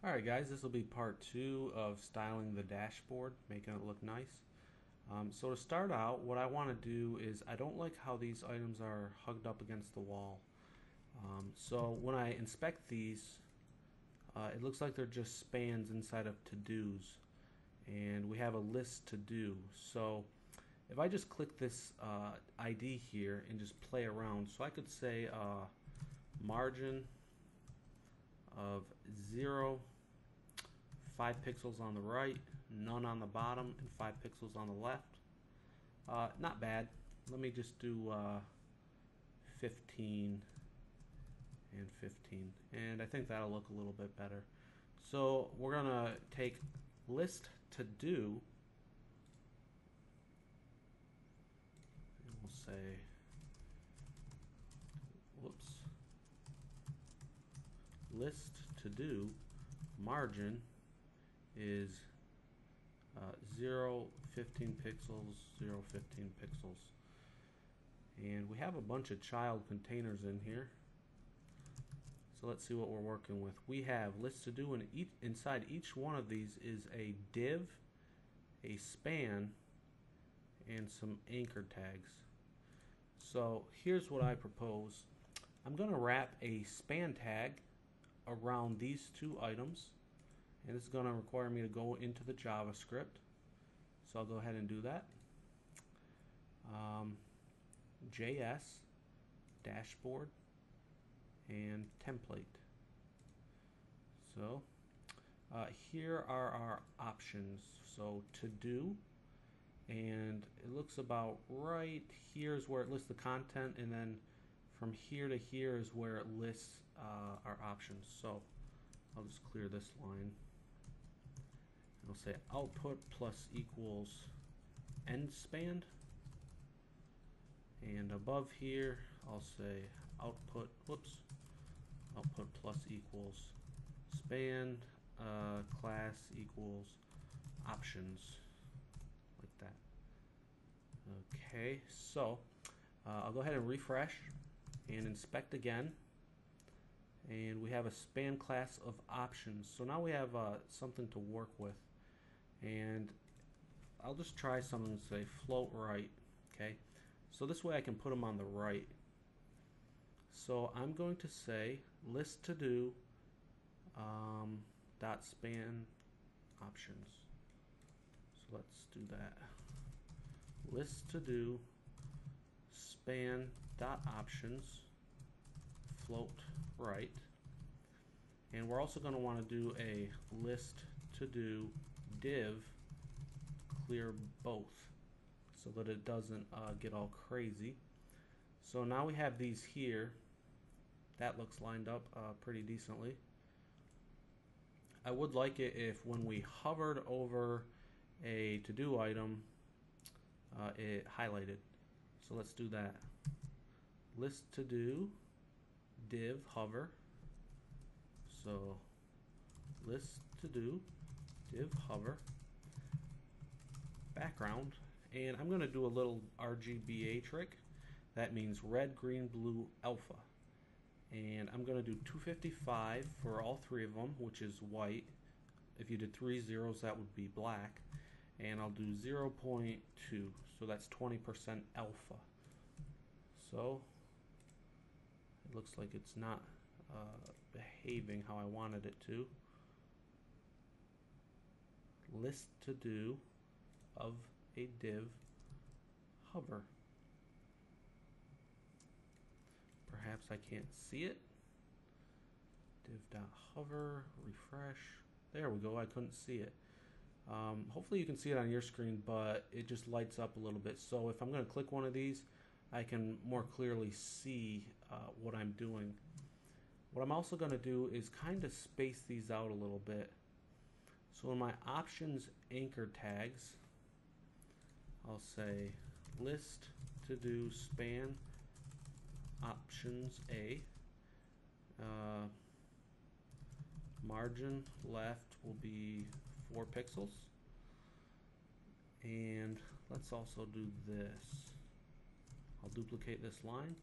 Alright guys, this will be part 2 of styling the dashboard, making it look nice. So to start out, what I want to do is I don't like how these items are hugged up against the wall. So when I inspect these, it looks like they're just spans inside of to-dos. And we have a list to do. So if I just click this ID here and just play around, so I could say margin of 0, 5 pixels on the right, none on the bottom, and 5 pixels on the left. Not bad. Let me just do 15 and 15, and I think that'll look a little bit better. So we're gonna take list to do, and we'll say, whoops, list to do margin is 0, 15 pixels, 0, 15 pixels. And we have a bunch of child containers in here. So let's see what we're working with. We have list to do, and inside each one of these is a div, a span, and some anchor tags. So here's what I propose. I'm going to wrap a span tag around these two items, and this is going to require me to go into the JavaScript. So I'll go ahead and do that. JS, dashboard, and template. So here are our options. So to do, and it looks about right here is where it lists the content, and then from here to here is where it lists our options. So I'll just clear this line. I'll say output plus equals end span, and above here I'll say output plus equals span class equals options, like that. Okay, so I'll go ahead and refresh and inspect again, and we have a span class of options. So now we have something to work with, and I'll just try something, say float right. Okay, so this way I can put them on the right. So I'm going to say list to do dot span options. So let's do that. List to do span dot options float right, and we're also going to want to do a list to do div clear both, so that it doesn't get all crazy. So now we have these here. That looks lined up pretty decently. I would like it if when we hovered over a to-do item, it highlighted. So let's do that. List to do div hover. So list to do div hover background, and I'm going to do a little RGBA trick. That means red, green, blue, alpha. And I'm going to do 255 for all three of them, which is white. If you did 3 zeros, that would be black. And I'll do 0.2, so that's 20% alpha. So it looks like it's not behaving how I wanted it to. List to do of a div hover. Perhaps I can't see it. Div.hover, refresh. There we go, I couldn't see it. Hopefully you can see it on your screen, but it just lights up a little bit. So if I'm going to click one of these, I can more clearly see what I'm doing. What I'm also going to do is kind of space these out a little bit. So in my options anchor tags, I'll say list to do span options A, margin left will be 4 pixels, and let's also do this. I'll duplicate this line,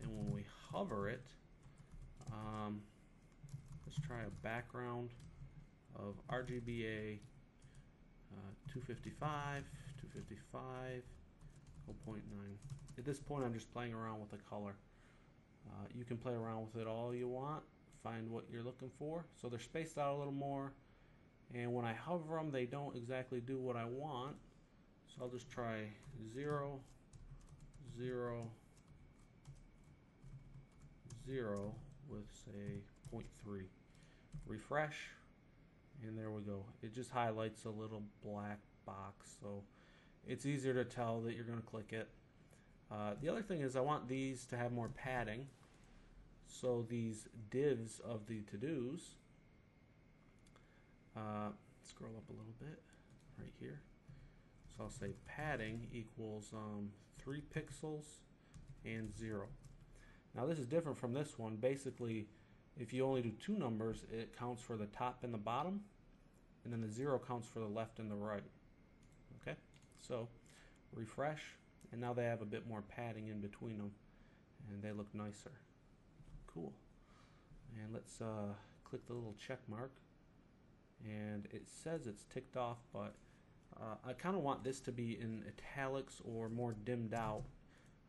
and when we hover it, Let's try a background of RGBA 255, 255, 0.9. At this point, I'm just playing around with the color. You can play around with it all you want, find what you're looking for. So they're spaced out a little more, and when I hover them, they don't exactly do what I want. So I'll just try 0, 0, 0 with, say, 0.3. Refresh, and there we go. It just highlights a little black box, so it's easier to tell that you're going to click it. The other thing is I want these to have more padding. So these divs of the to-dos, scroll up a little bit right here. So I'll say padding equals 3 pixels and 0. Now this is different from this one. Basically, if you only do 2 numbers, it counts for the top and the bottom, and then the 0 counts for the left and the right. Okay, so refresh, and now they have a bit more padding in between them, and they look nicer. Cool. And let's click the little check mark, and it says it's ticked off, but I kind of want this to be in italics or more dimmed out.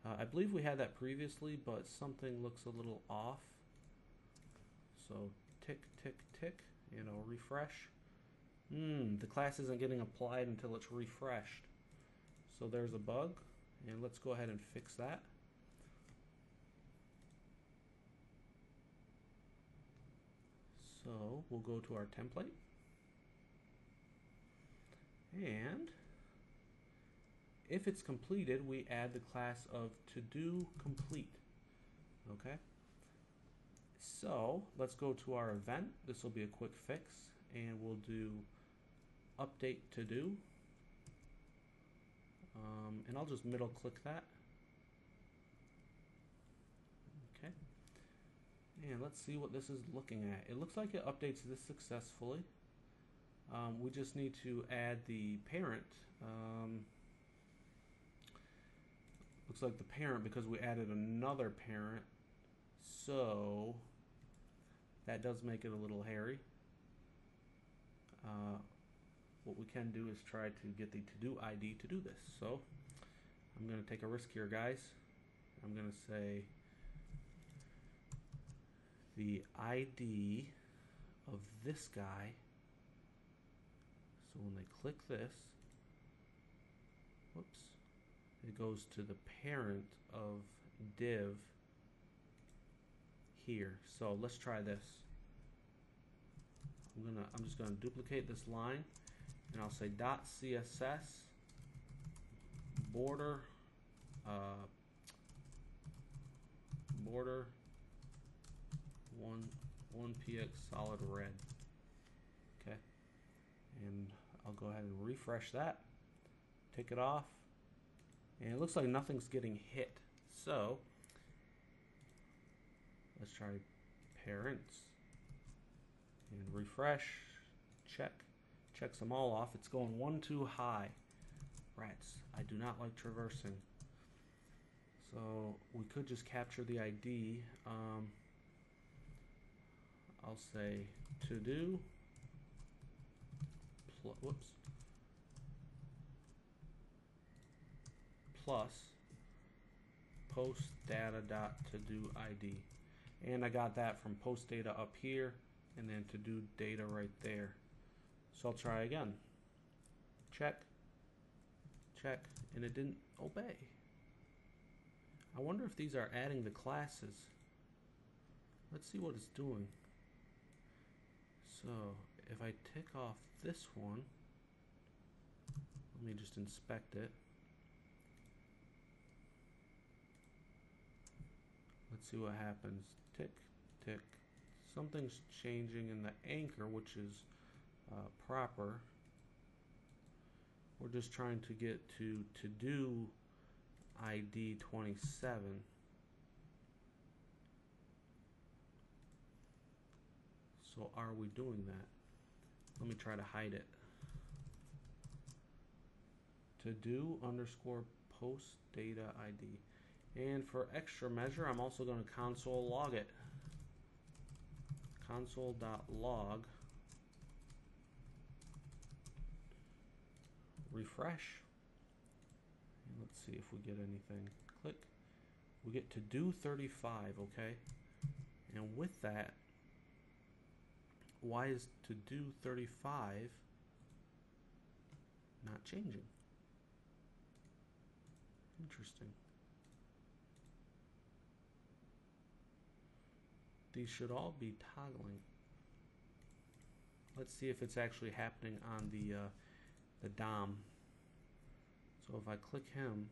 I believe we had that previously, but something looks a little off. So tick, tick, tick, refresh. The class isn't getting applied until it's refreshed. So there's a bug, and let's go ahead and fix that. So we'll go to our template, and if it's completed, we add the class of toDoComplete. Okay. So let's go to our event. This will be a quick fix, and we'll do update todo, and I'll just middle click that. Okay. And let's see what this is looking at. It looks like it updates this successfully. We just need to add the parent. Looks like the parent because we added another parent. So that does make it a little hairy. What we can do is try to get the to-do ID to do this. So I'm going to take a risk here, guys. I'm going to say the ID of this guy. So when they click this, whoops, it goes to the parent of div here. So let's try this. I'm just gonna duplicate this line, and I'll say .css border border 1px solid red. Okay, and I'll go ahead and refresh that, take it off, and it looks like nothing's getting hit. So let's try parents and refresh, checks them all off. It's going 1 too high. Rats, I do not like traversing. So we could just capture the ID. I'll say to do plus post data dot to do ID, and I got that from post data up here, and then to do data right there. So I'll try again. Check, and it didn't obey. I wonder if these are adding the classes. Let's see what it's doing. So if I tick off this one, let me just inspect it. Let's see what happens. Tick, tick. Something's changing in the anchor, which is proper. We're just trying to get to do ID 27. So are we doing that? Let me try to hide it. To do underscore post data ID. And for extra measure, I'm also going to console log it. console.log refresh. And let's see if we get anything. Click. We get to do 35, okay? And with that, why is to do 35 not changing? Interesting. These should all be toggling. Let's see if it's actually happening on the DOM. So if I click him,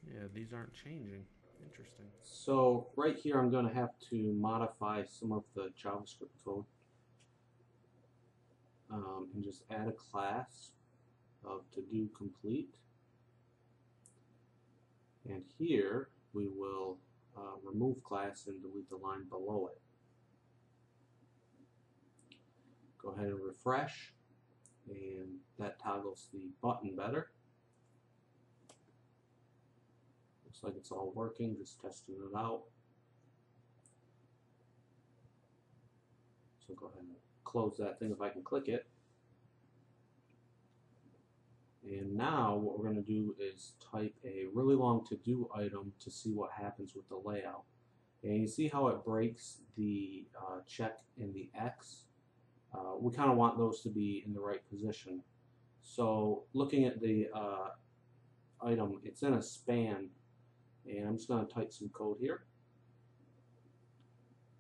yeah, these aren't changing. Interesting. So right here I'm going to have to modify some of the JavaScript code and just add a class of toDoComplete. And here we will remove class and delete the line below it. Go ahead and refresh, and that toggles the button better. Looks like it's all working, just testing it out. So go ahead and close that thing if I can click it. And now what we're going to do is type a really long to-do item to see what happens with the layout. And you see how it breaks the check and the X? We kind of want those to be in the right position. So looking at the item, it's in a span, and I'm just going to type some code here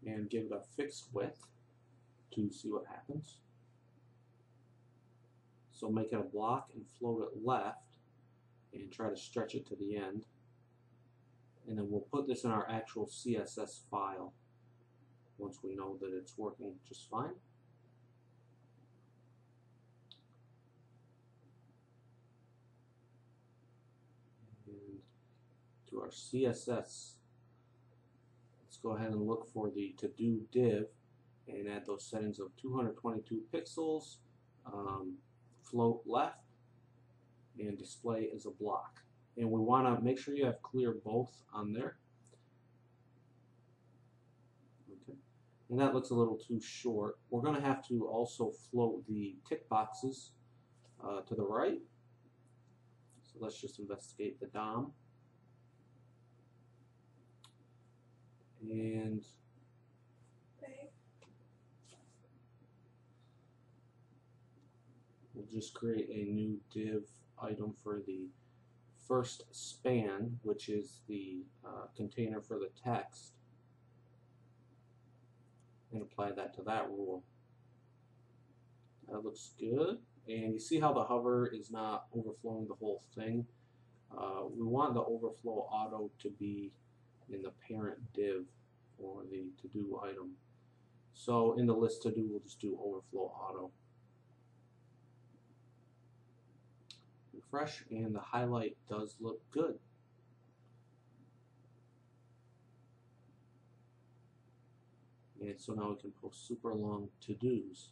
and give it a fixed width to see what happens. So make it a block and float it left and try to stretch it to the end. And then we'll put this in our actual CSS file once we know that it's working just fine. And to our CSS, let's go ahead and look for the to-do div and add those settings of 222 pixels, float left, and display as a block. And we want to make sure you have clear both on there. Okay. And that looks a little too short. We're going to have to also float the tick boxes to the right. So let's just investigate the DOM. And we'll just create a new div item for the first span, which is the container for the text, and apply that to that rule. That looks good. And you see how the hover is not overflowing the whole thing? We want the overflow auto to be in the parent div for the to-do item. So in the list to do, we'll just do overflow auto. Refresh, and the highlight does look good. And so now we can post super long to-dos.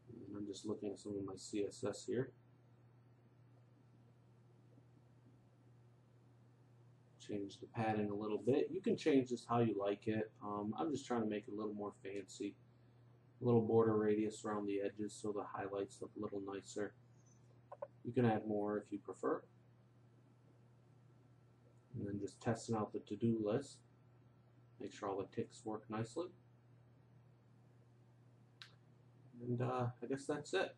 And I'm just looking at some of my CSS here. Change the padding a little bit. You can change this how you like it. I'm just trying to make it a little more fancy. A little border radius around the edges so the highlights look a little nicer. You can add more if you prefer. And then just testing out the to-do list. Make sure all the ticks work nicely. And I guess that's it.